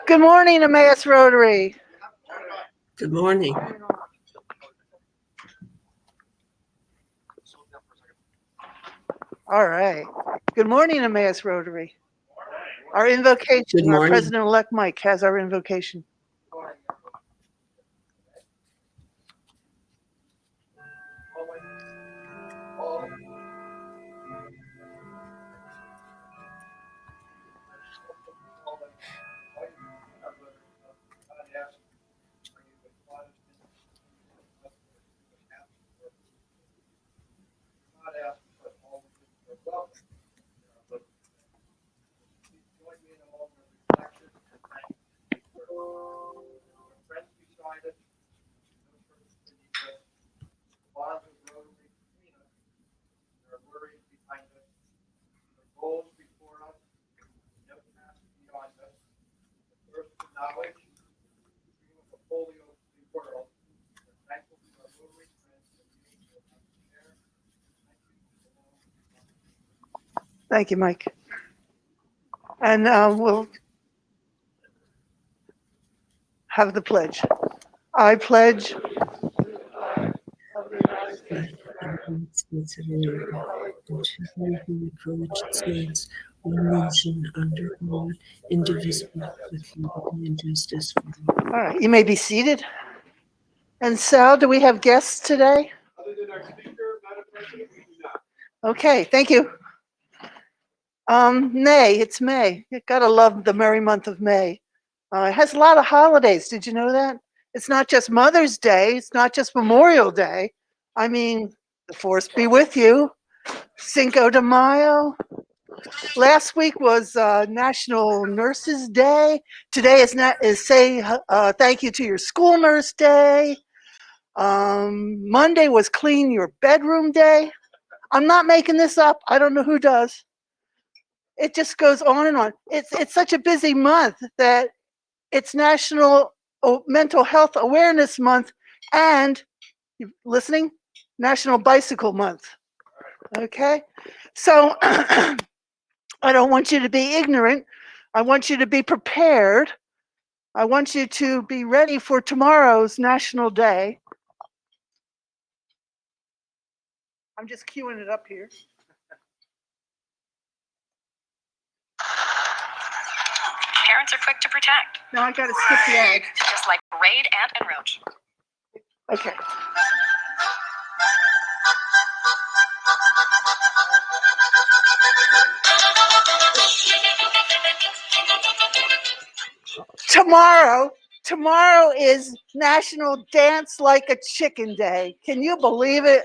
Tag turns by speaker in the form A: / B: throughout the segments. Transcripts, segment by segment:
A: Good morning, Emmaus Rotary.
B: Good morning.
A: All right. Good morning, Emmaus Rotary. Our invocation,
B: Good morning.
A: our President-elect Mike has our invocation. Thank you, Mike. And we'll have the pledge. I pledge
B: United States of America, and to the republic for which it stands, one nation under God, indivisible, with liberty and justice for all.
A: All right, you may be seated. And Sal, do we have guests today?
C: Other than our speaker, Madam President, we do not.
A: Okay, thank you. May, it's May. You gotta love the merry month of May. It has a lot of holidays. Did you know that? It's not just Mother's Day. It's not just Memorial Day. I mean, the force be with you. Cinco de Mayo. Last week was National Nurses Day. Today is say thank you to your school nurse day. Monday was clean your bedroom day. I'm not making this up. I don't know who does. It just goes on and on. It's such a busy month that it's National Mental Health Awareness Month and, you listening? National Bicycle Month. Okay? So I don't want you to be ignorant. I want you to be prepared. I want you to be ready for tomorrow's National Day. I'm just queuing it up here.
D: Parents are quick to protect,
A: Now I gotta skip the ad.
D: just like Raid, Ant, and Roach.
A: Okay. Tomorrow is National Dance Like a Chicken Day. Can you believe it?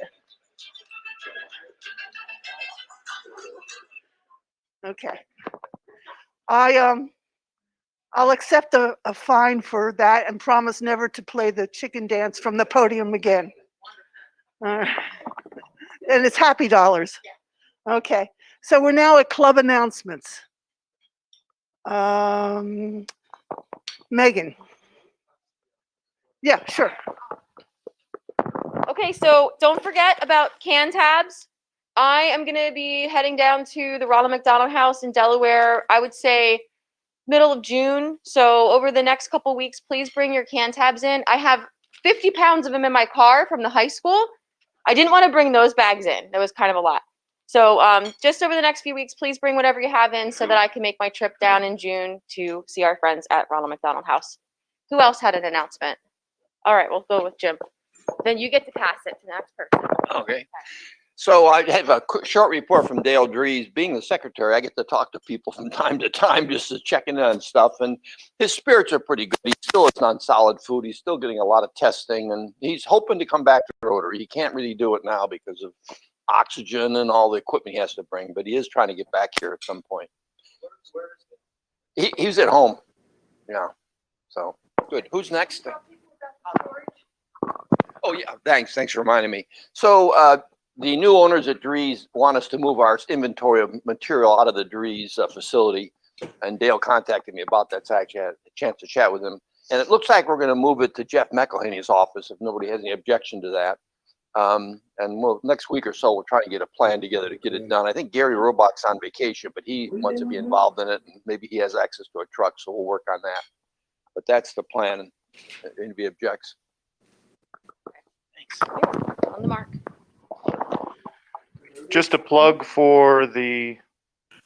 A: Okay. I'll accept a fine for that and promise never to play the chicken dance from the podium again. And it's happy dollars. Okay. So we're now at club announcements. Megan. Yeah, sure.
E: Okay, so don't forget about can tabs. I am going to be heading down to the Ronald McDonald House in Delaware, I would say middle of June. So over the next couple weeks, please bring your can tabs in. I have 50 pounds of them in my car from the high school. I didn't want to bring those bags in. That was kind of a lot. So just over the next few weeks, please bring whatever you have in so that I can make my trip down in June to see our friends at Ronald McDonald House. Who else had an announcement? All right, we'll go with Jim. Then you get to pass it to the next person.
F: Okay. So I have a quick, short report from Dale Dries. Being the secretary, I get to talk to people from time to time just to check in on stuff. And his spirits are pretty good. He still is on solid food. He's still getting a lot of testing, and he's hoping to come back to Rotary. He can't really do it now because of oxygen and all the equipment he has to bring, but he is trying to get back here at some point. He's at home. Yeah. So good. Who's next? Oh yeah. Thanks for reminding me. So the new owners at Dries want us to move our inventory of material out of the Dries facility, and Dale contacted me about that. So I actually had a chance to chat with him, and it looks like we're going to move it to Jeff McElhaney's office if nobody has any objection to that. And we'll, next week or so, we'll try to get a plan together to get it done. I think Gary Robach's on vacation, but he wants to be involved in it, and maybe he has access to a truck, so we'll work on that. But that's the plan. Anybody objects? Thanks.
E: On the mark.
G: Just a plug for the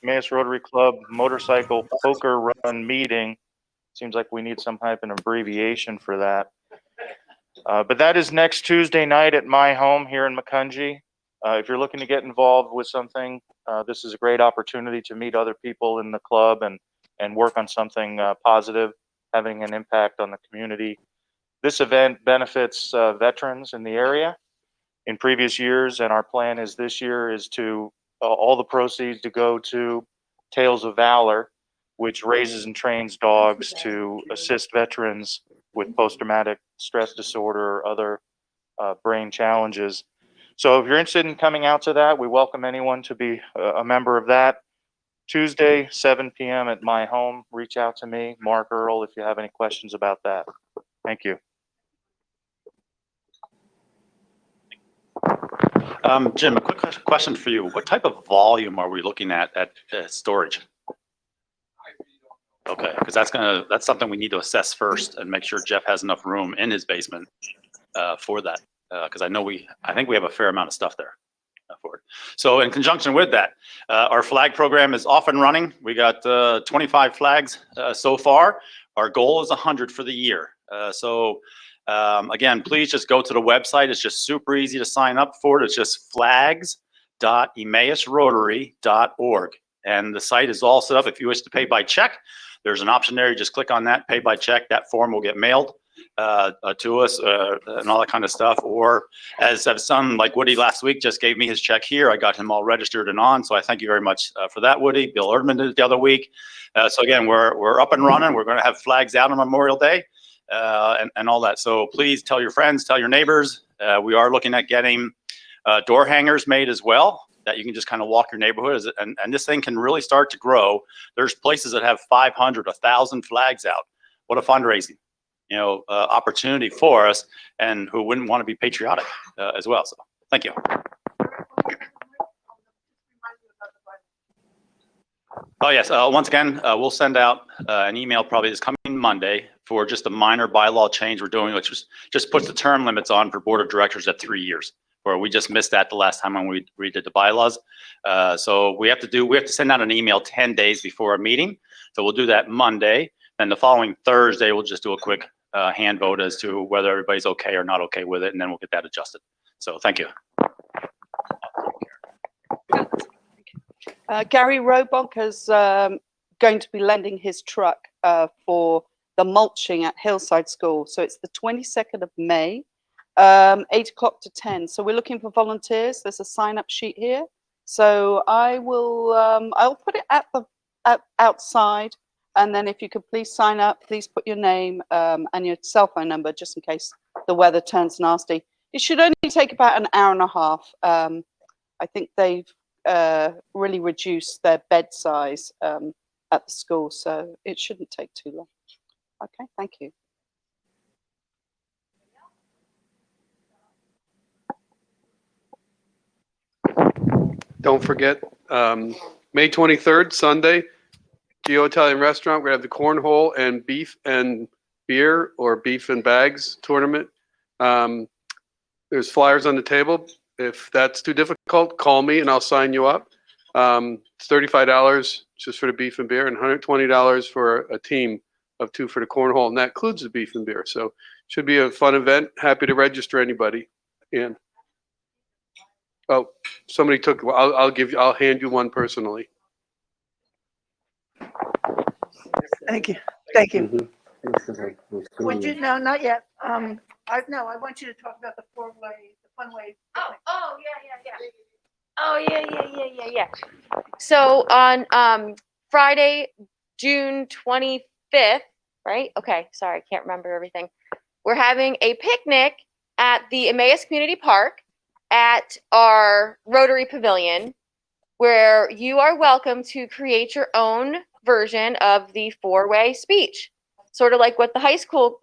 G: Emmaus Rotary Club motorcycle poker run meeting. Seems like we need some type of abbreviation for that. But that is next Tuesday night at my home here in Macungie. If you're looking to get involved with something, this is a great opportunity to meet other people in the club and work on something positive, having an impact on the community. This event benefits veterans in the area in previous years, and our plan is this year is to all the proceeds to go to Tales of Valor, which raises and trains dogs to assist veterans with post-traumatic stress disorder or other brain challenges. So if you're interested in coming out to that, we welcome anyone to be a member of that. Tuesday, 7 p.m. at my home. Reach out to me, Mark Earl, if you have any questions about that. Thank you.
H: Jim, a quick question for you. What type of volume are we looking at storage? Okay, because that's something we need to assess first and make sure Jeff has enough room in his basement for that. Because I think we have a fair amount of stuff there for it. So in conjunction with that, our flag program is off and running. We got 25 flags so far. Our goal is 100 for the year. Again, please just go to the website. It's just super easy to sign up for it. It's just flags.emmausrotary.org. And the site is all set up. If you wish to pay by check, there's an option there. You just click on that, pay by check. That form will get mailed to us and all that kind of stuff. Or as I've done, like Woody last week just gave me his check here. I got him all registered and on. So I thank you very much for that, Woody. Bill Erdman did it the other week. So again, we're up and running. We're going to have flags out on Memorial Day. And all that. So please tell your friends, tell your neighbors. We are looking at getting door hangers made as well that you can just kind of walk your neighborhood. And this thing can really start to grow. There's places that have 500, 1,000 flags out. What a fundraising, opportunity for us, and who wouldn't want to be patriotic as well. So thank you. Oh yes, once again, we'll send out an email probably this coming Monday for just a minor bylaw change we're doing, which just puts the term limits on for board of directors at 3 years, where we just missed that the last time when we redid the bylaws. So we have to send out an email 10 days before a meeting. So we'll do that Monday. Then the following Thursday, we'll just do a quick hand vote as to whether everybody's okay or not okay with it, and then we'll get that adjusted. So thank you.
I: Gary Robach is going to be lending his truck for the mulching at Hillside School. So it's the 22nd of May, 8 o'clock to 10. So we're looking for volunteers. There's a sign-up sheet here. So I will, I'll put it at the outside. And then if you could please sign up, please put your name and your cell phone number, just in case the weather turns nasty. It should only take about an hour and a half. I think they've really reduced their bed size at the school, so it shouldn't take too long. Okay, thank you.
C: Don't forget, May 23rd, Sunday, Geo Italian Restaurant. We're going to have the cornhole and beef and beer, or beef and bags tournament. There's flyers on the table. If that's too difficult, call me and I'll sign you up. It's $35 just for the beef and beer, and $120 for a team of 2 for the cornhole, and that includes the beef and beer. So should be a fun event. Happy to register anybody. Ann? Oh, somebody took, I'll hand you one personally.
A: Thank you. Thank you.
C: Mhm.
A: Would you, no, not yet. I want you to talk about the fun-way.
E: Oh, yeah. Oh, yeah. So on Friday, June 25th, right? Okay, sorry, I can't remember everything. We're having a picnic at the Emmaus Community Park at our Rotary Pavilion, where you are welcome to create your own version of the four-way speech. Sort of like what the high school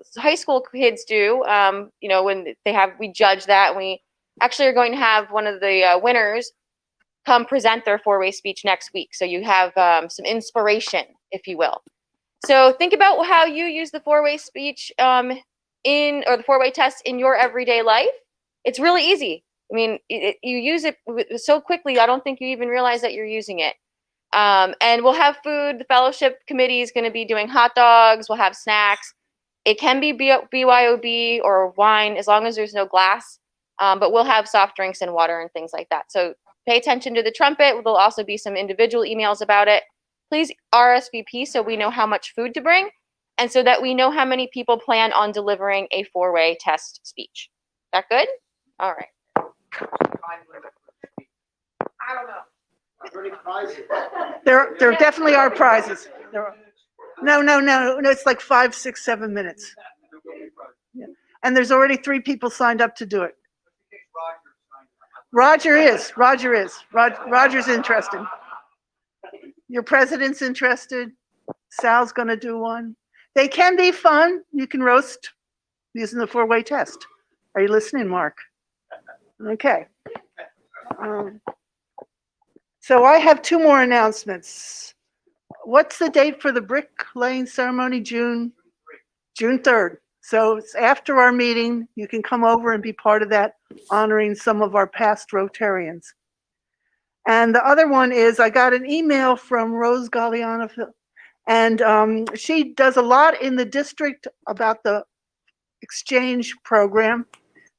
E: kids do. When we judge that, and we actually are going to have one of the winners come present their four-way speech next week. So you have some inspiration, if you will. So think about how you use the four-way speech or the four-way test in your everyday life. It's really easy. I mean, you use it so quickly, I don't think you even realize that you're using it. And we'll have food. The fellowship committee is going to be doing hot dogs. We'll have snacks. It can be BYOB or wine as long as there's no glass. But we'll have soft drinks and water and things like that. So pay attention to the trumpet. There'll also be some individual emails about it. Please RSVP so we know how much food to bring and so that we know how many people plan on delivering a four-way test speech. That good? All right. I don't know.
A: There definitely are prizes. No, it's like 5, 6, 7 minutes. Yeah. And there's already 3 people signed up to do it. Roger is. Roger's interested. Your president's interested. Sal's gonna do one. They can be fun. You can roast using the four-way test. Are you listening, Mark? Okay. So I have 2 more announcements. What's the date for the brick laying ceremony? June 3rd. So it's after our meeting. You can come over and be part of that, honoring some of our past Rotarians. And the other one is I got an email from Rose Galliano, and she does a lot in the district about the exchange program.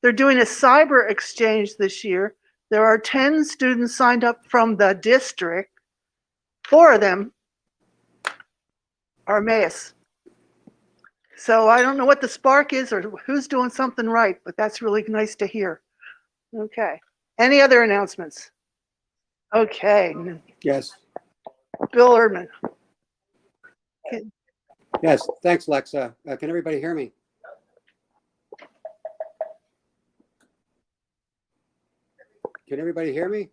A: They're doing a cyber exchange this year. There are 10 students signed up from the district. 4 of them are Emmaus. So I don't know what the spark is or who's doing something right, but that's really nice to hear. Okay. Any other announcements? Okay.
J: Yes,
A: Bill Erdman.
J: yes, thanks, Lexa. Can everybody hear me? Can everybody hear me?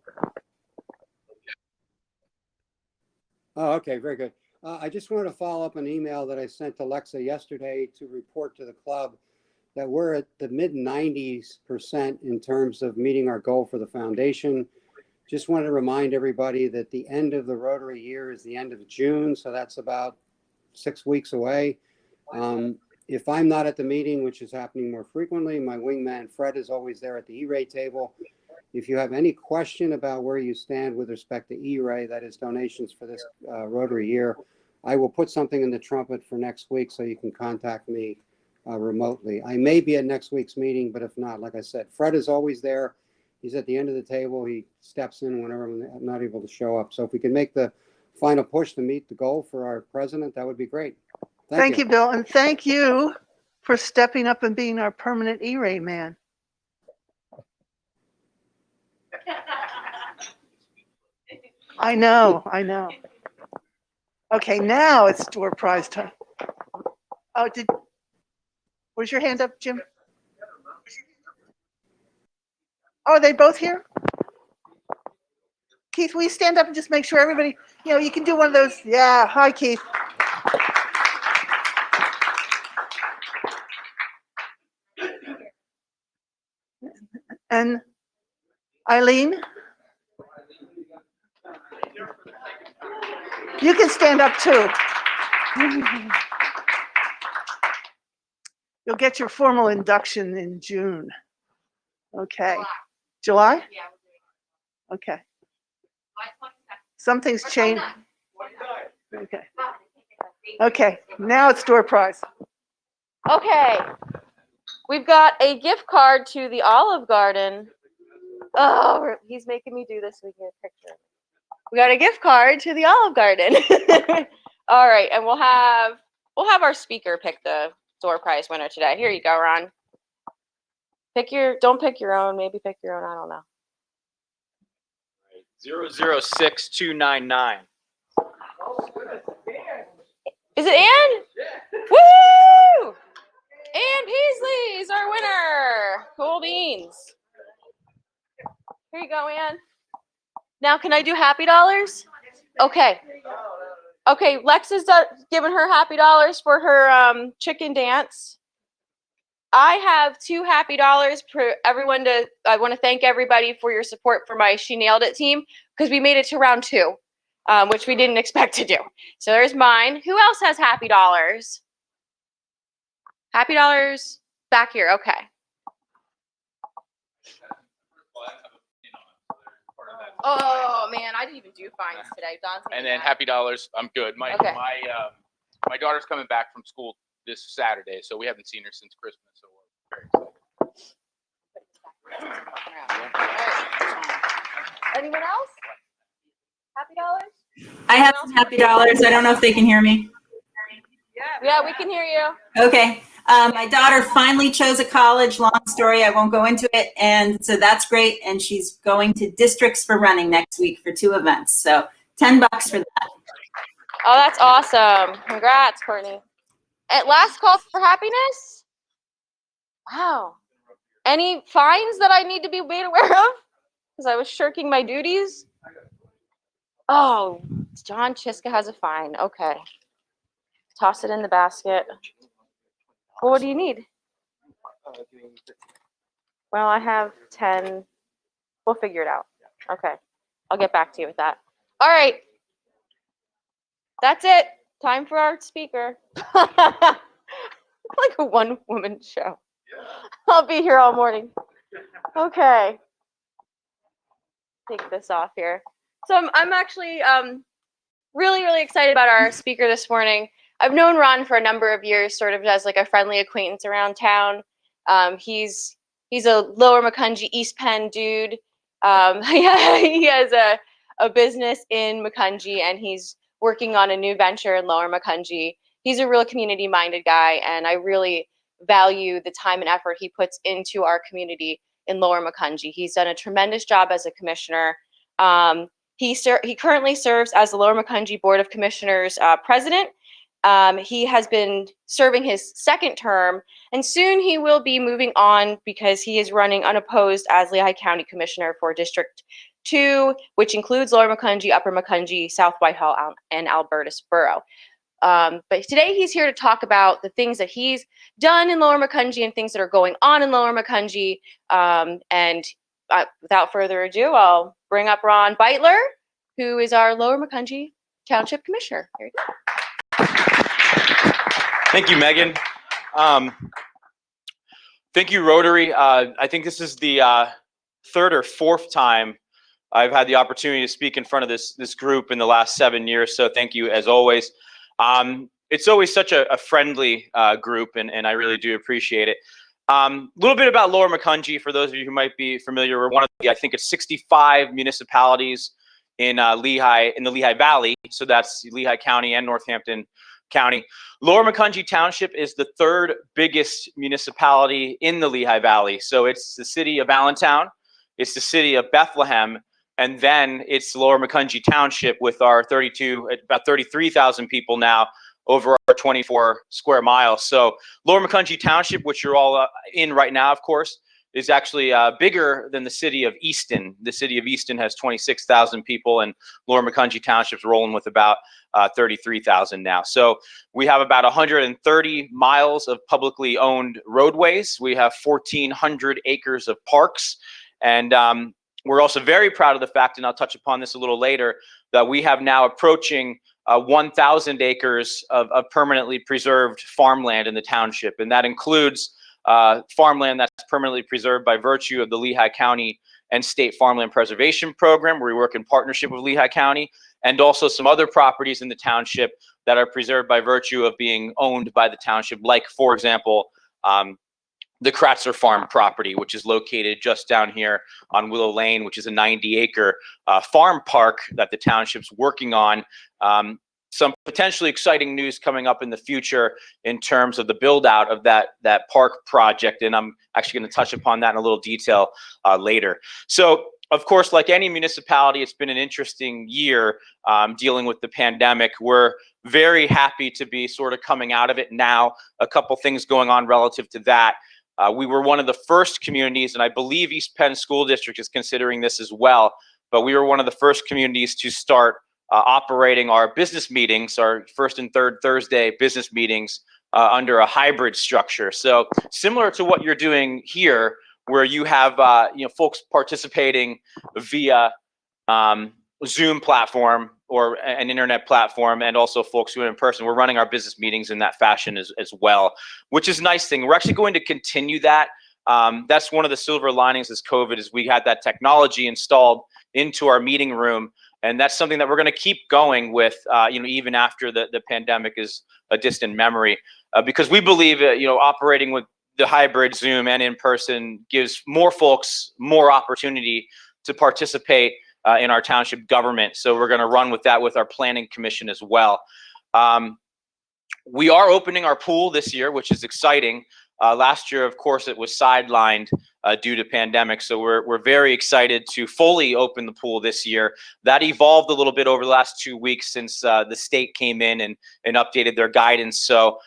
J: Oh, okay, very good. I just wanted to follow up an email that I sent to Lexa yesterday to report to the club that we're at the mid-90% in terms of meeting our goal for the foundation. Just wanted to remind everybody that the end of the Rotary year is the end of June, so that's about 6 weeks away. If I'm not at the meeting, which is happening more frequently, my wingman Fred is always there at the E-Ray table. If you have any question about where you stand with respect to E-Ray, that is donations for this Rotary year, I will put something in the trumpet for next week so you can contact me remotely. I may be at next week's meeting, but if not, like I said, Fred is always there. He's at the end of the table. He steps in whenever I'm not able to show up. So if we can make the final push to meet the goal for our president, that would be great.
A: Thank you, Bill. And thank you for stepping up and being our permanent E-Ray man. I know. Okay, now it's door prize time. Oh, where's your hand up, Jim? Oh, are they both here? Keith, will you stand up and just make sure everybody, you can do one of those. Yeah, hi, Keith. And Eileen? You can stand up too. You'll get your formal induction in June. Okay. July? Okay. Something's changed. Okay, now it's door prize.
E: Okay. We've got a gift card to the Olive Garden. Oh, he's making me do this so we can get a picture. We got a gift card to the Olive Garden. All right, and we'll have our speaker pick the door prize winner today. Here you go, Ron. Don't pick your own, maybe pick your own, I don't know.
K: 006299.
E: Is it Ann? Woo! Ann Peasley is our winner. Cool beans. Here you go, Ann. Now, can I do happy dollars? Okay. Okay, Lex is giving her happy dollars for her chicken dance. I have 2 happy dollars for everyone I want to thank everybody for your support for my She Nailed It team, because we made it to round 2, which we didn't expect to do. So there's mine. Who else has happy dollars? Happy dollars back here. Okay. Oh man, I didn't even do fines today. Don's
K: And then happy dollars. I'm good. My daughter's coming back from school this Saturday, so we haven't seen her since Christmas. So we're very excited.
E: Anyone else? Happy dollars?
L: I have some happy dollars. I don't know if they can hear me.
E: Yeah, we can hear you.
L: Okay. My daughter finally chose a college. Long story. I won't go into it. And so that's great. And she's going to districts for running next week for 2 events. So $10 for that.
E: Oh, that's awesome. Congrats, Courtney. At last call for happiness? Wow. Any fines that I need to be made aware of? Because I was shirking my duties? Oh, John Chiska has a fine. Okay. Toss it in the basket. Well, what do you need? Well, I have 10. We'll figure it out. Okay. I'll get back to you with that. All right. That's it. Time for our speaker. Like a one-woman show. I'll be here all morning. Okay. Take this off here. So I'm actually really, really excited about our speaker this morning. I've known Ron for a number of years, sort of as like a friendly acquaintance around town. He's a Lower Macungie, East Penn dude. He has a business in Macungie, and he's working on a new venture in Lower Macungie. He's a real community-minded guy, and I really value the time and effort he puts into our community in Lower Macungie. He's done a tremendous job as a commissioner. He currently serves as the Lower Macungie Board of Commissioners president. He has been serving his 2nd term, and soon he will be moving on because he is running unopposed as Lehigh County Commissioner for District 2, which includes Lower Macungie, Upper Macungie, South Whitehall, and Albertus Borough. But today he's here to talk about the things that he's done in Lower Macungie and things that are going on in Lower Macungie. Without further ado, I'll bring up Ron Beitler, who is our Lower Macungie Township Commissioner. Here you go.
K: Thank you, Megan. Thank you, Rotary. I think this is the 3rd or 4th time I've had the opportunity to speak in front of this group in the last 7 years. So thank you as always. It's always such a friendly group, and I really do appreciate it. A little bit about Lower Macungie, for those of you who might be familiar. We're one of the, I think it's 65 municipalities in the Lehigh Valley. So that's Lehigh County and Northampton County. Lower Macungie Township is the 3rd biggest municipality in the Lehigh Valley. So it's the city of Allentown, it's the city of Bethlehem, and then it's Lower Macungie Township with our about 33,000 people now over our 24 square miles. So Lower Macungie Township, which you're all in right now, of course, is actually bigger than the city of Easton. The city of Easton has 26,000 people, and Lower Macungie Township's rolling with about 33,000 now. So we have about 130 miles of publicly owned roadways. We have 1,400 acres of parks, and we're also very proud of the fact, and I'll touch upon this a little later, that we have now approaching 1,000 acres of permanently preserved farmland in the township, and that includes farmland that's permanently preserved by virtue of the Lehigh County and State Farmland Preservation Program, where we work in partnership with Lehigh County, and also some other properties in the township that are preserved by virtue of being owned by the township, like, for example, the Kratzer Farm property, which is located just down here on Willow Lane, which is a 90-acre farm park that the township's working on. Some potentially exciting news coming up in the future in terms of the build out of that park project, and I'm actually going to touch upon that in a little detail later. So, of course, like any municipality, it's been an interesting year dealing with the pandemic. We're very happy to be sort of coming out of it now. A couple things going on relative to that. We were one of the first communities, and I believe East Penn School District is considering this as well, but we were one of the first communities to start operating our business meetings, our first and third Thursday business meetings under a hybrid structure. So similar to what you're doing here, where you have folks participating via Zoom platform or an internet platform, and also folks who are in person. We're running our business meetings in that fashion as well, which is a nice thing. We're actually going to continue that. That's one of the silver linings as COVID is we had that technology installed into our meeting room. And that's something that we're going to keep going with, even after the pandemic is a distant memory, because we believe, operating with the hybrid Zoom and in person gives more folks more opportunity to participate in our township government. So we're going to run with that with our planning commission as well. We are opening our pool this year, which is exciting. Last year, of course, it was sidelined due to pandemic. So we're very excited to fully open the pool this year. That evolved a little bit over the last 2 weeks since the state came in and updated their guidance. So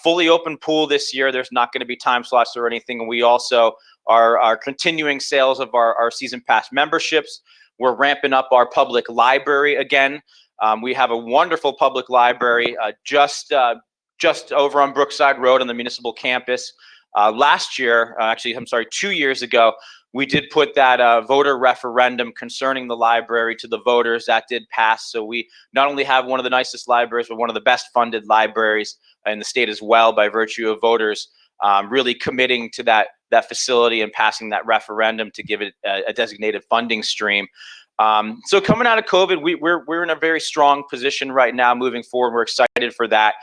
K: fully open pool this year. There's not going to be time slots or anything. We also are continuing sales of our season pass memberships. We're ramping up our public library again. We have a wonderful public library just over on Brookside Road on the municipal campus. Last year, 2 years ago, we did put that voter referendum concerning the library to the voters. That did pass. So we not only have one of the nicest libraries, but one of the best funded libraries in the state as well, by virtue of voters really committing to that facility and passing that referendum to give it a designated funding stream. So coming out of COVID, we're in a very strong position right now moving forward. We're excited for that.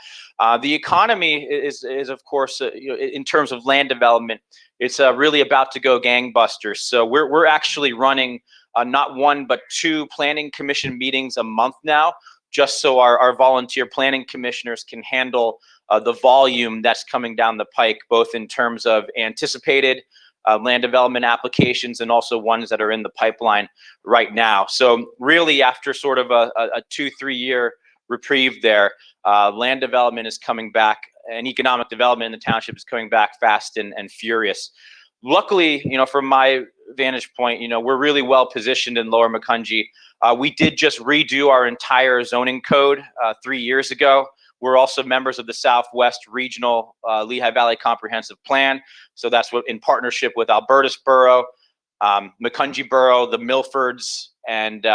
K: The economy is of course, in terms of land development, it's really about to go gangbusters. So we're actually running not one, but 2 planning commission meetings a month now, just so our volunteer planning commissioners can handle the volume that's coming down the pike, both in terms of anticipated land development applications and also ones that are in the pipeline right now. So really, after sort of a 2-3 year reprieve there, land development is coming back, and economic development in the township is coming back fast and furious. Luckily, from my vantage point, we're really well positioned in Lower Macungie. We did just redo our entire zoning code 3 years ago. We're also members of the Southwest Regional Lehigh Valley Comprehensive Plan. So that's what in partnership with Albertus Borough, Macungie Borough, the Milfords, and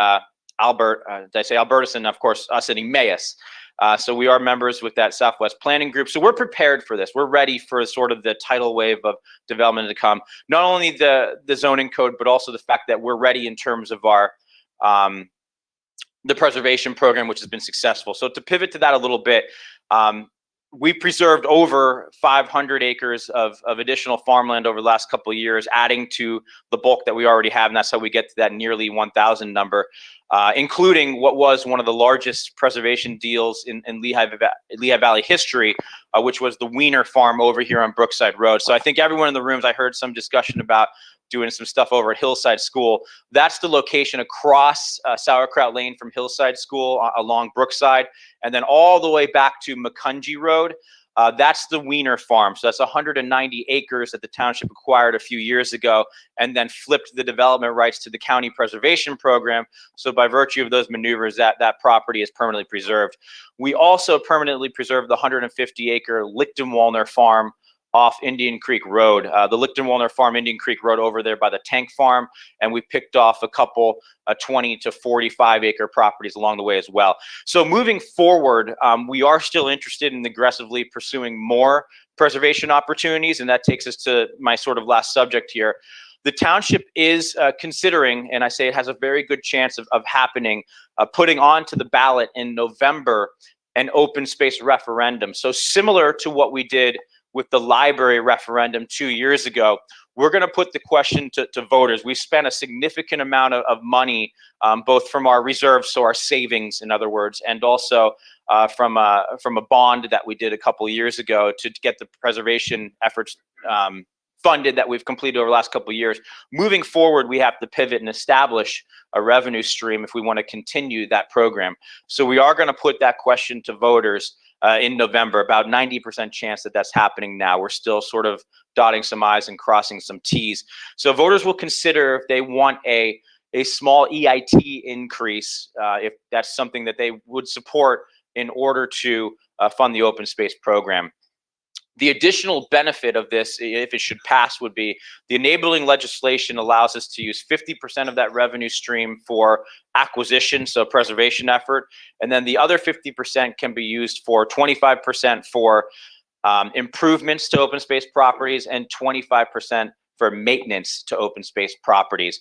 K: Albert, did I say Albertus, and of course us in Emmaus. So we are members with that Southwest Planning Group. So we're prepared for this. We're ready for sort of the tidal wave of development to come. Not only the zoning code, but also the fact that we're ready in terms of our the preservation program, which has been successful. So to pivot to that a little bit, we preserved over 500 acres of additional farmland over the last couple of years, adding to the bulk that we already have, and that's how we get to that nearly 1,000 number, including what was one of the largest preservation deals in Lehigh Valley history, which was the Wiener Farm over here on Brookside Road. So I think everyone in the rooms, I heard some discussion about doing some stuff over at Hillside School. That's the location across Sauerkraut Lane from Hillside School along Brookside, and then all the way back to Macungie Road. That's the Wiener Farm. So that's 190 acres that the township acquired a few years ago, and then flipped the development rights to the county preservation program. So by virtue of those maneuvers, that property is permanently preserved. We also permanently preserved the 150-acre Lichtenwalner Farm off Indian Creek Road, the Lichtenwalner Farm, Indian Creek Road over there by the tank farm. And we picked off a couple 20 to 45 acre properties along the way as well. So moving forward, we are still interested in aggressively pursuing more preservation opportunities. And that takes us to my sort of last subject here. The township is considering, and I say it has a very good chance of happening, putting onto the ballot in November an open space referendum. So similar to what we did with the library referendum 2 years ago. We're going to put the question to voters. We spent a significant amount of money, both from our reserves, so our savings, in other words, and also from a bond that we did a couple of years ago to get the preservation efforts funded that we've completed over the last couple of years. Moving forward, we have to pivot and establish a revenue stream if we want to continue that program. So we are going to put that question to voters in November. About 90% chance that that's happening now. We're still sort of dotting some I's and crossing some T's. So voters will consider if they want a small EIT increase, if that's something that they would support in order to fund the open space program. The additional benefit of this, if it should pass, would be the enabling legislation allows us to use 50% of that revenue stream for acquisition, so preservation effort, and then the other 50% can be used for 25% for improvements to open space properties and 25% for maintenance to open space properties.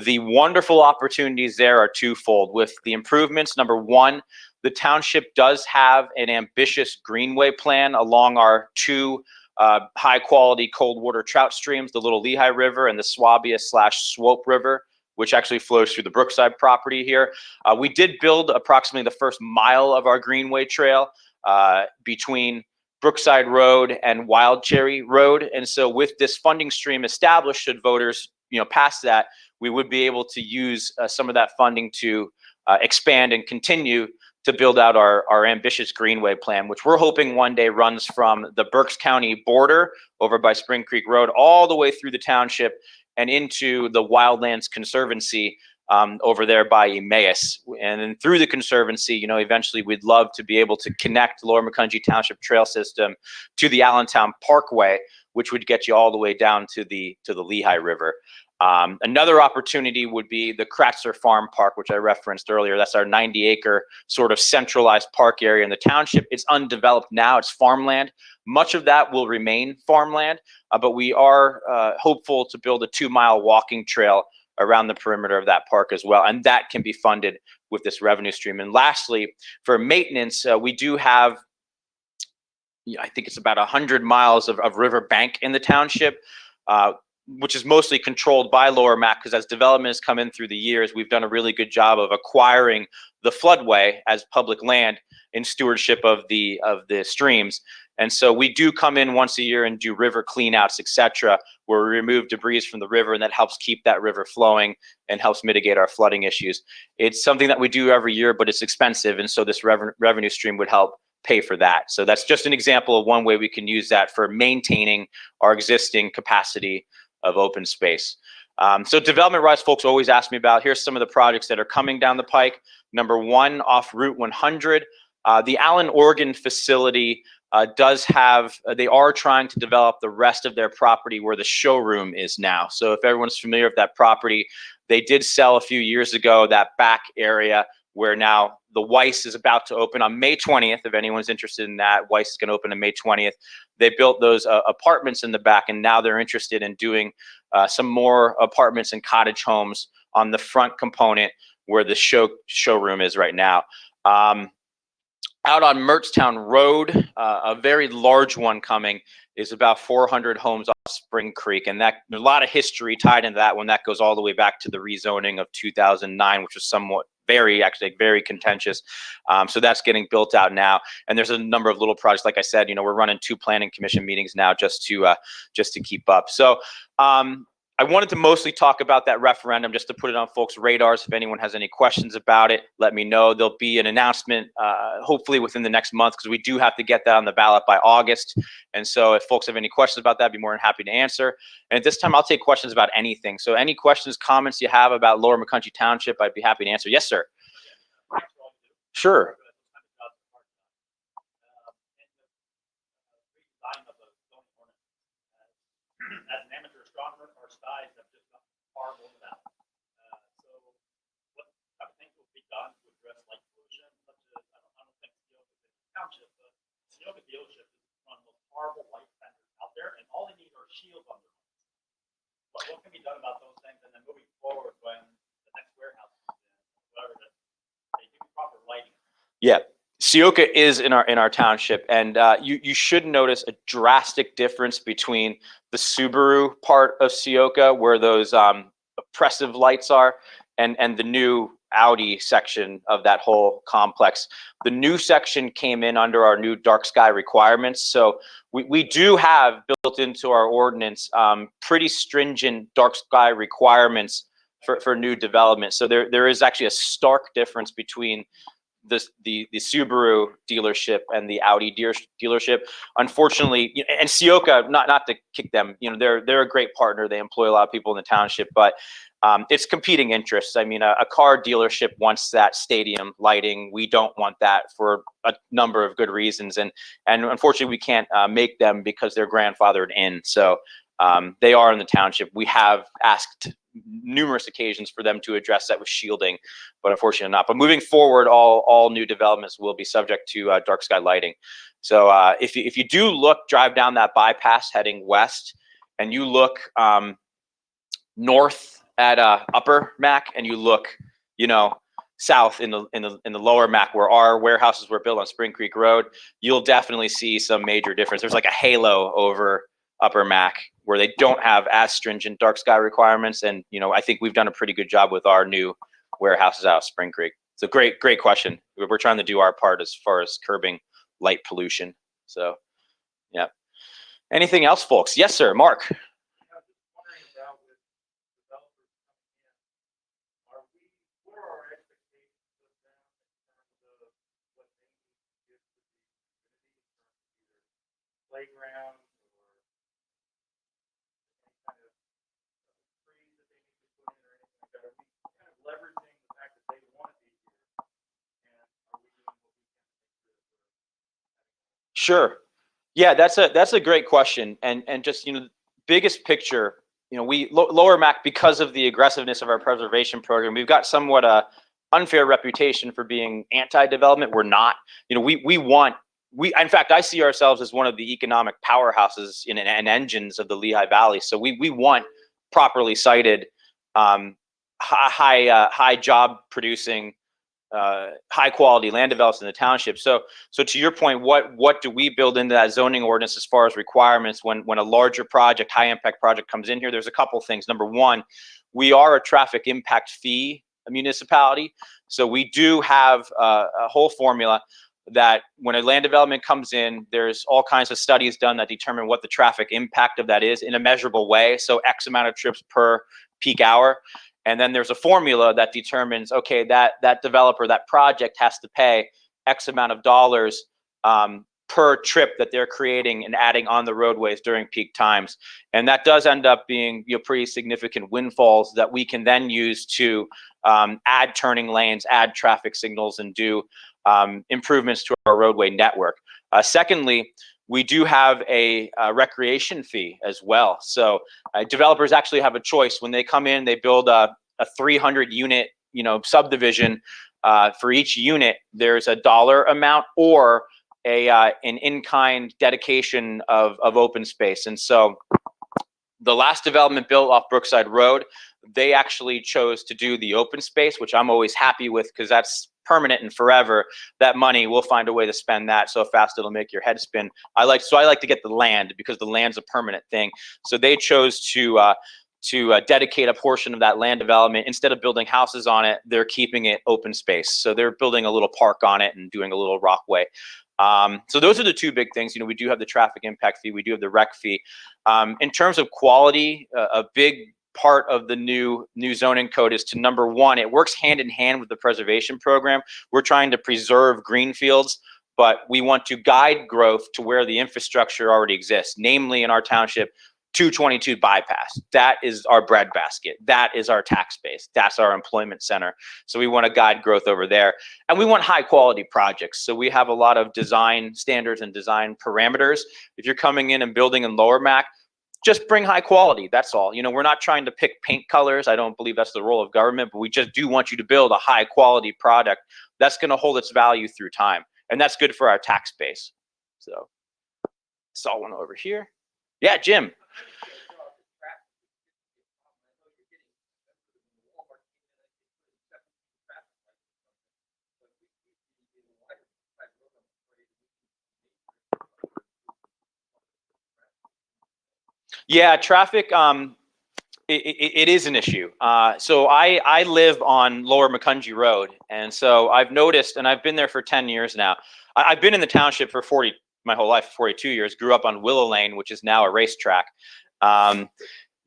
K: The wonderful opportunities there are twofold. With the improvements, number one, the township does have an ambitious greenway plan along our two high quality cold water trout streams, the Little Lehigh River and the Swabia/Swope River, which actually flows through the Brookside property here. We did build approximately the first mile of our greenway trail between Brookside Road and Wild Cherry Road. And so with this funding stream established, should voters pass that, we would be able to use some of that funding to expand and continue to build out our ambitious greenway plan, which we're hoping one day runs from the Berks County border over by Spring Creek Road all the way through the township and into the Wildlands Conservancy over there by Emmaus. And then through the Conservancy, eventually we'd love to be able to connect Lower Macungie Township Trail System to the Allentown Parkway, which would get you all the way down to the Lehigh River. Another opportunity would be the Kratzer Farm Park, which I referenced earlier. That's our 90-acre sort of centralized park area in the township. It's undeveloped now. It's farmland. Much of that will remain farmland, but we are hopeful to build a 2-mile walking trail around the perimeter of that park as well, and that can be funded with this revenue stream. And lastly, for maintenance, we do have, I think it's about 100 miles of river bank in the township, which is mostly controlled by Lower Mac, because as development has come in through the years, we've done a really good job of acquiring the floodway as public land in stewardship of the streams. And so we do come in once a year and do river cleanouts, etc., where we remove debris from the river, and that helps keep that river flowing and helps mitigate our flooding issues. It's something that we do every year, but it's expensive, and so this revenue stream would help pay for that. So that's just an example of one way we can use that for maintaining our existing capacity of open space. So development rights, folks always ask me about. Here's some of the projects that are coming down the pike. Number one, off Route 100, the Allen, Oregon facility does have, they are trying to develop the rest of their property where the showroom is now. So if everyone's familiar with that property, they did sell a few years ago that back area where now the Weiss is about to open on May 20th. If anyone's interested in that, Weiss is going to open on May 20th. They built those apartments in the back, and now they're interested in doing some more apartments and cottage homes on the front component where the showroom is right now. Out on Mertztown Road, a very large one coming is about 400 homes off Spring Creek, and that there's a lot of history tied into that one. That goes all the way back to the rezoning of 2009, which was somewhat very contentious. So that's getting built out now, and there's a number of little projects. Like I said, we're running 2 planning commission meetings now just to keep up. So I wanted to mostly talk about that referendum just to put it on folks' radars. If anyone has any questions about it, let me know. There'll be an announcement hopefully within the next month, because we do have to get that on the ballot by August. And so if folks have any questions about that, I'd be more than happy to answer. And at this time, I'll take questions about anything. So any questions, comments you have about Lower Macungie Township, I'd be happy to answer. Yes, sir. Sure.
H: As an amateur astronomer, our skies have just gotten horrible with that. So what I think will be done to address light pollution, such as, I don't think Neoga Township, but Neoga dealership is one of the most horrible light centers out there, and all they need are shields on their lights. But what can be done about those things, and then moving forward when the next warehouse is in, whatever, that they give you proper lighting?
K: Seoka is in our township, and you should notice a drastic difference between the Subaru part of Seoka, where those oppressive lights are, and the new Audi section of that whole complex. The new section came in under our new dark sky requirements, so we do have built into our ordinance pretty stringent dark sky requirements for new development. So there is actually a stark difference between the Subaru dealership and the Audi dealership. Unfortunately, and Seoka, not to kick them, they're a great partner. They employ a lot of people in the township, but it's competing interests. I mean, a car dealership wants that stadium lighting. We don't want that for a number of good reasons, and unfortunately, we can't make them because they're grandfathered in. So they are in the township. We have asked numerous occasions for them to address that with shielding, but unfortunately not. But moving forward, all new developments will be subject to dark sky lighting. So if you do drive down that bypass heading west, and you look north at Upper Mac, and you look, south in the lower Mac, where our warehouses were built on Spring Creek Road, you'll definitely see some major difference. There's like a halo over Upper Mac, where they don't have as stringent dark sky requirements. And, I think we've done a pretty good job with our new warehouses out of Spring Creek. It's a great question. We're trying to do our part as far as curbing light pollution. So, yeah. Anything else, folks? Yes, sir. Mark.
G: Playground leveraging the fact that they want to be here, and are we doing what we can to make sure that we're
K: Sure. Yeah, that's a great question, and just biggest picture. Lower Mac, because of the aggressiveness of our preservation program, we've got somewhat a unfair reputation for being anti-development. We're not. In fact, I see ourselves as one of the economic powerhouses and engines of the Lehigh Valley. So we want properly sited, high job producing, high quality land developments in the township. So to your point, what do we build into that zoning ordinance as far as requirements when a larger project, high impact project comes in here? There's a couple things. Number one, we are a traffic impact fee municipality. So we do have a whole formula that when a land development comes in, there's all kinds of studies done that determine what the traffic impact of that is in a measurable way. So X amount of trips per peak hour. And then there's a formula that determines, okay, that developer, that project has to pay X amount of dollars per trip that they're creating and adding on the roadways during peak times. And that does end up being pretty significant windfalls that we can then use to add turning lanes, add traffic signals, and do improvements to our roadway network. Secondly, we do have a recreation fee as well. So developers actually have a choice. When they come in, they build a 300 unit subdivision. For each unit, there's a dollar amount or an in-kind dedication of open space. And so the last development built off Brookside Road, they actually chose to do the open space, which I'm always happy with because that's permanent and forever. That money, we'll find a way to spend that so fast it'll make your head spin. I like to get the land because the land's a permanent thing. So they chose to dedicate a portion of that land development. Instead of building houses on it, they're keeping it open space. So they're building a little park on it and doing a little rockway. So those are the two big things. We do have the traffic impact fee. We do have the rec fee. In terms of quality, a big part of the new zoning code is to, number one, it works hand in hand with the preservation program. We're trying to preserve green fields, but we want to guide growth to where the infrastructure already exists, namely in our township, 222 bypass. That is our breadbasket. That is our tax base. That's our employment center. So we want to guide growth over there. And we want high quality projects. So we have a lot of design standards and design parameters. If you're coming in and building in Lower Mac, just bring high quality. That's all. We're not trying to pick paint colors. I don't believe that's the role of government, but we just do want you to build a high quality product that's going to hold its value through time. And that's good for our tax base. So saw one over here. Yeah, Jim. Yeah, traffic. It is an issue. So I live on Lower Macungie Road, and so I've noticed, and I've been there for 10 years now. I've been in the township for my whole life, 42 years. Grew up on Willow Lane, which is now a racetrack.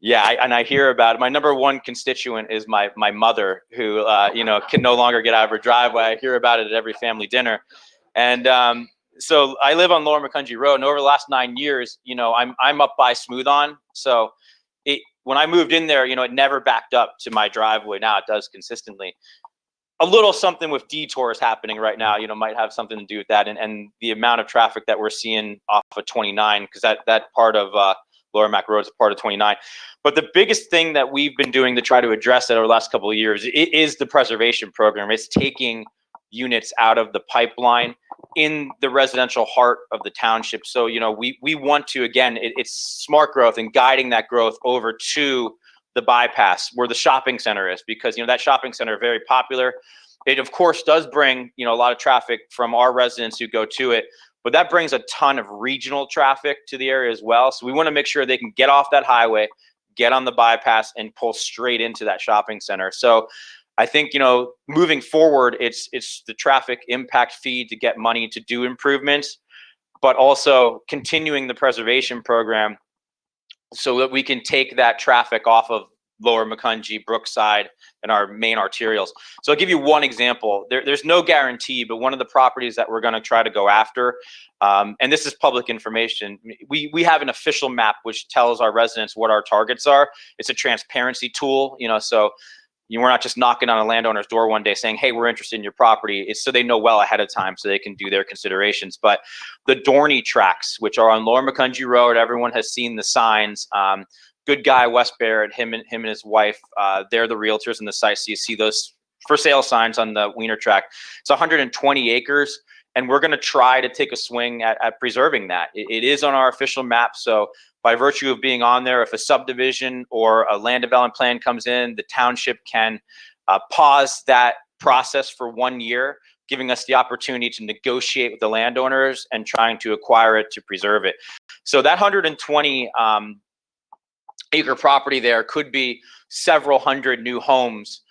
K: Yeah, and I hear about it. My number one constituent is my mother, who can no longer get out of her driveway. I hear about it at every family dinner, and so I live on Lower Macungie Road, and over the last 9 years, I'm up by Smooth On. So when I moved in there, it never backed up to my driveway. Now it does consistently. A little something with detours happening right now, might have something to do with that, and the amount of traffic that we're seeing off of 29, because that part of Lower Mac Road is a part of 29. But the biggest thing that we've been doing to try to address that over the last couple of years, it is the preservation program. It's taking units out of the pipeline in the residential heart of the township. So, we want to, again, it's smart growth and guiding that growth over to the bypass where the shopping center is, because, that shopping center is very popular. It, of course, does bring, a lot of traffic from our residents who go to it, but that brings a ton of regional traffic to the area as well. So we want to make sure they can get off that highway, get on the bypass, and pull straight into that shopping center. So I think, moving forward, it's the traffic impact fee to get money to do improvements, but also continuing the preservation program so that we can take that traffic off of Lower Macungie, Brookside, and our main arterials. So I'll give you one example. There's no guarantee, but one of the properties that we're going to try to go after, and this is public information, we have an official map which tells our residents what our targets are. It's a transparency tool, so we're not just knocking on a landowner's door one day saying, hey, we're interested in your property. It's so they know well ahead of time so they can do their considerations. But the Dorney tracks, which are on Lower Macungie Road, everyone has seen the signs. Good guy, Wes Barrett, him and his wife, they're the realtors in the site. So you see those for sale signs on the Wiener track. It's 120 acres, and we're going to try to take a swing at preserving that. It is on our official map. So by virtue of being on there, if a subdivision or a land development plan comes in, the township can pause that process for 1 year, giving us the opportunity to negotiate with the landowners and trying to acquire it to preserve it. So that 120 acre property there could be several hundred new homes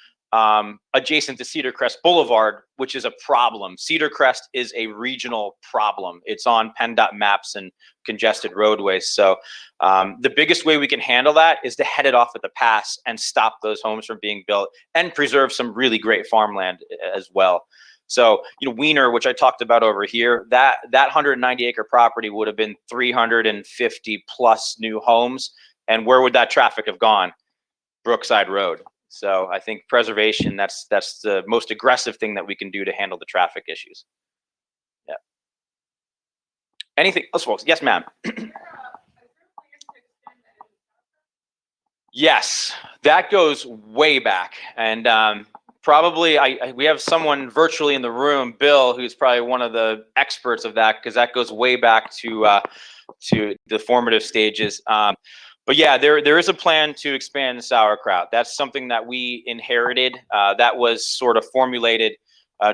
K: adjacent to Cedar Crest Boulevard, which is a problem. Cedar Crest is a regional problem. It's on PennDOT maps and congested roadways. So the biggest way we can handle that is to head it off at the pass and stop those homes from being built and preserve some really great farmland as well. So, Wiener, which I talked about over here, that 190 acre property would have been 350 plus new homes. And where would that traffic have gone? Brookside Road. So I think preservation, that's the most aggressive thing that we can do to handle the traffic issues. Yeah. Anything else, folks? Yes, ma'am. Yes, that goes way back. And probably we have someone virtually in the room, Bill, who's probably one of the experts of that, because that goes way back to the formative stages. But yeah, there is a plan to expand sauerkraut. That's something that we inherited. That was sort of formulated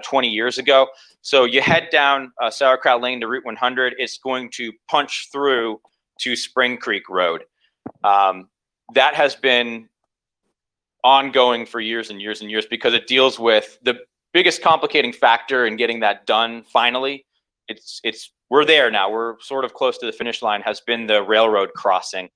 K: 20 years ago. So you head down Sauerkraut Lane to Route 100. It's going to punch through to Spring Creek Road. That has been ongoing for years and years and years because it deals with the biggest complicating factor in getting that done finally. We're there now. We're sort of close to the finish line, has been the railroad crossing.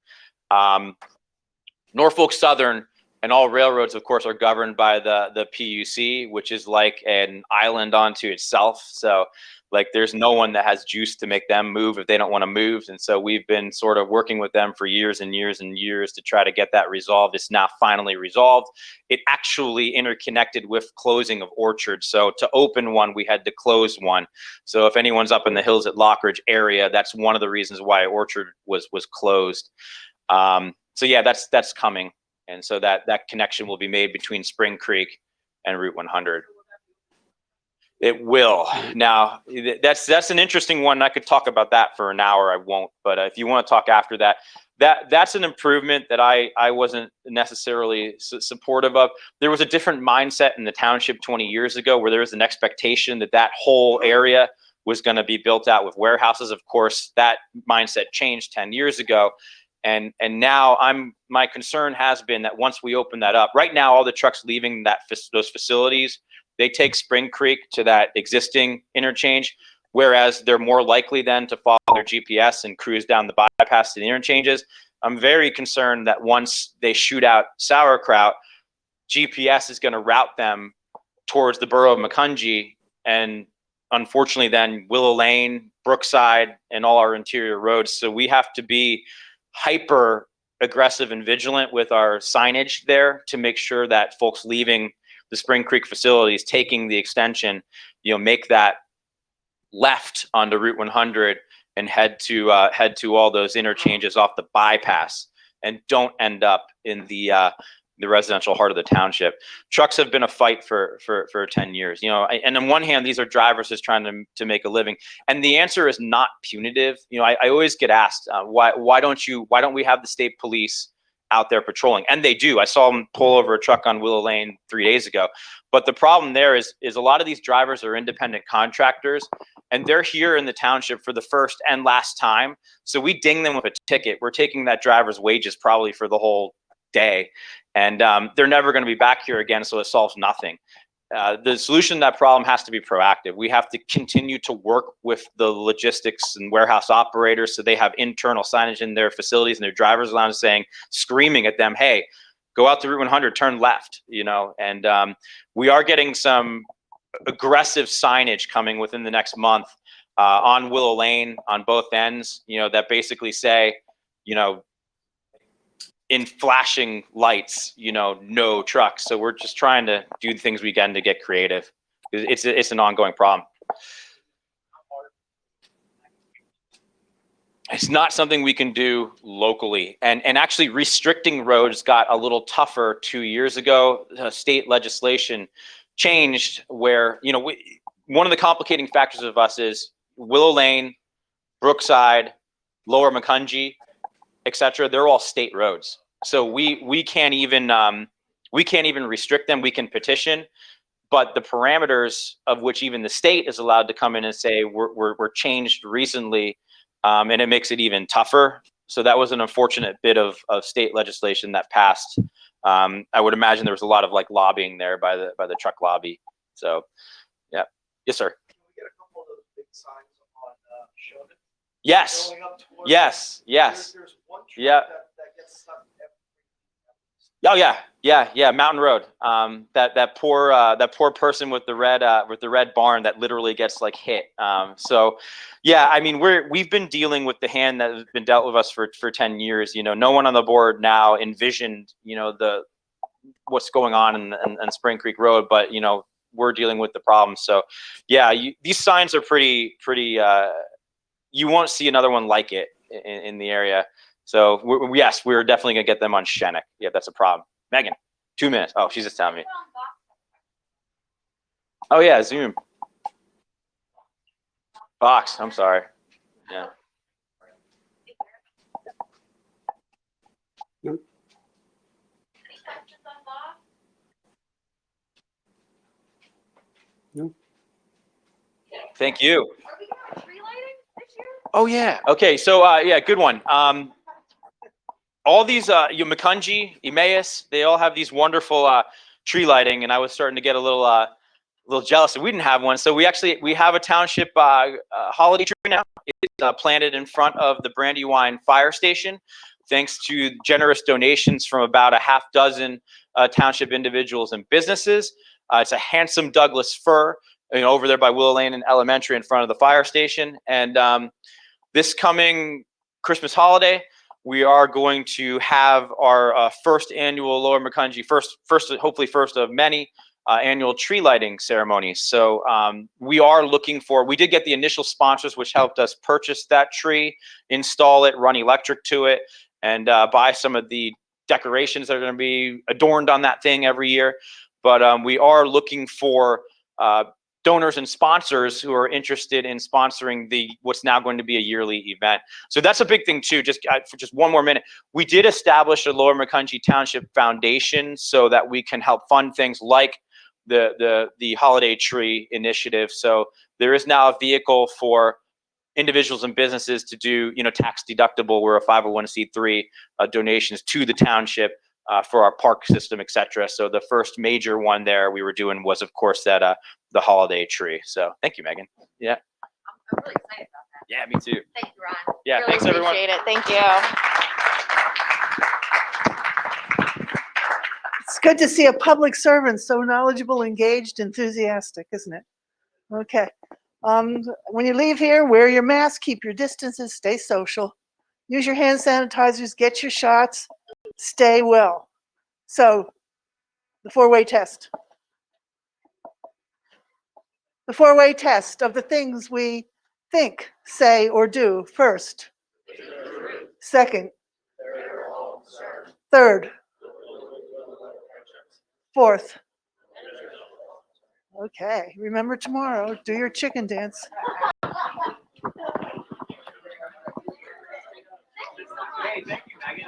K: Norfolk Southern and all railroads, of course, are governed by the PUC, which is like an island onto itself. So like there's no one that has juice to make them move if they don't want to move. And so we've been sort of working with them for years and years and years to try to get that resolved. It's now finally resolved. It actually interconnected with closing of Orchard. So to open one, we had to close one. So if anyone's up in the hills at Lockridge area, that's one of the reasons why Orchard was closed. So yeah, that's coming. And so that connection will be made between Spring Creek and Route 100. It will. Now, that's an interesting one. I could talk about that for an hour. I won't. But if you want to talk after that, that's an improvement that I wasn't necessarily supportive of. There was a different mindset in the township 20 years ago where there was an expectation that whole area was going to be built out with warehouses. Of course, that mindset changed 10 years ago. And now my concern has been that once we open that up, right now all the trucks leaving those facilities, they take Spring Creek to that existing interchange, whereas they're more likely then to follow their GPS and cruise down the bypass to the interchanges. I'm very concerned that once they shoot out Sauerkraut, GPS is going to route them towards the borough of Macungie, and unfortunately then Willow Lane, Brookside, and all our interior roads. So we have to be hyper aggressive and vigilant with our signage there to make sure that folks leaving the Spring Creek facilities, taking the extension, make that left onto Route 100 and head to all those interchanges off the bypass, and don't end up in the residential heart of the township. Trucks have been a fight for 10 years, and on one hand, these are drivers just trying to make a living. And the answer is not punitive. I always get asked, why don't we have the state police out there patrolling? And they do. I saw them pull over a truck on Willow Lane 3 days ago. But the problem there is a lot of these drivers are independent contractors, and they're here in the township for the first and last time. So we ding them with a ticket. We're taking that driver's wages probably for the whole day. And they're never going to be back here again, so it solves nothing. The solution to that problem has to be proactive. We have to continue to work with the logistics and warehouse operators so they have internal signage in their facilities and their drivers lounge screaming at them, hey, go out to Route 100, turn left, and we are getting some aggressive signage coming within the next month on Willow Lane on both ends, that basically say, in flashing lights, no trucks. So we're just trying to do the things we can to get creative. It's an ongoing problem. It's not something we can do locally. And actually restricting roads got a little tougher 2 years ago. State legislation changed where, one of the complicating factors of us is Willow Lane, Brookside, Lower Macungie, etc. They're all state roads. So we can't even restrict them. We can petition, but the parameters of which even the state is allowed to come in and say we're changed recently, and it makes it even tougher. So that was an unfortunate bit of state legislation that passed. I would imagine there was a lot of lobbying there by the truck lobby. So yeah, yes sir. Yes. Yes. Yes. Yeah. Oh yeah. Mountain Road. That poor person with the red barn that literally gets hit. So yeah, I mean we've been dealing with the hand that has been dealt with us for 10 years. No one on the board now envisioned what's going on in Spring Creek Road, but we're dealing with the problem. So yeah, these signs are pretty. You won't see another one like it in the area. So we're definitely gonna get them on Shennick. Yeah, that's a problem. Megan, 2 minutes. Oh, she's just telling me. Oh yeah, Zoom. Box. I'm sorry. Yeah.
J: Nope. Nope.
K: Thank you. Oh yeah. Okay. So yeah, good one. All these Macungie, Emmaus, they all have these wonderful tree lighting, and I was starting to get a little jealous that we didn't have one. So we have a township holiday tree now. It's planted in front of the Brandywine Fire Station, thanks to generous donations from about a half dozen township individuals and businesses. It's a handsome Douglas fir, over there by Willow Lane and Elementary in front of the fire station. And this coming Christmas holiday, we are going to have our first annual Lower Macungie, hopefully first of many annual tree lighting ceremonies. So we did get the initial sponsors, which helped us purchase that tree, install it, run electric to it, and buy some of the decorations that are going to be adorned on that thing every year. But we are looking for donors and sponsors who are interested in sponsoring what's now going to be a yearly event. So that's a big thing too. For just one more minute, we did establish a Lower Macungie Township Foundation so that we can help fund things like the holiday tree initiative. So there is now a vehicle for individuals and businesses to do, tax deductible, we're a 501c3 donations to the township for our park system, et cetera. So the first major one there we were doing was, of course, that the holiday tree. So thank you, Megan. Yeah.
E: I'm really excited about that.
K: Yeah, me too.
E: Thank you, Ron.
K: Yeah,
E: Really
K: thanks everyone.
E: appreciate it. Thank you.
A: It's good to see a public servant so knowledgeable, engaged, enthusiastic, isn't it? Okay. When you leave here, wear your mask, keep your distances, stay social, use your hand sanitizers, get your shots, stay well. So, the four-way test. The four-way test of the things we think, say, or do. First. Second. Third. Fourth. Okay, remember tomorrow, do your chicken dance.
K: Hey, thank you, Megan.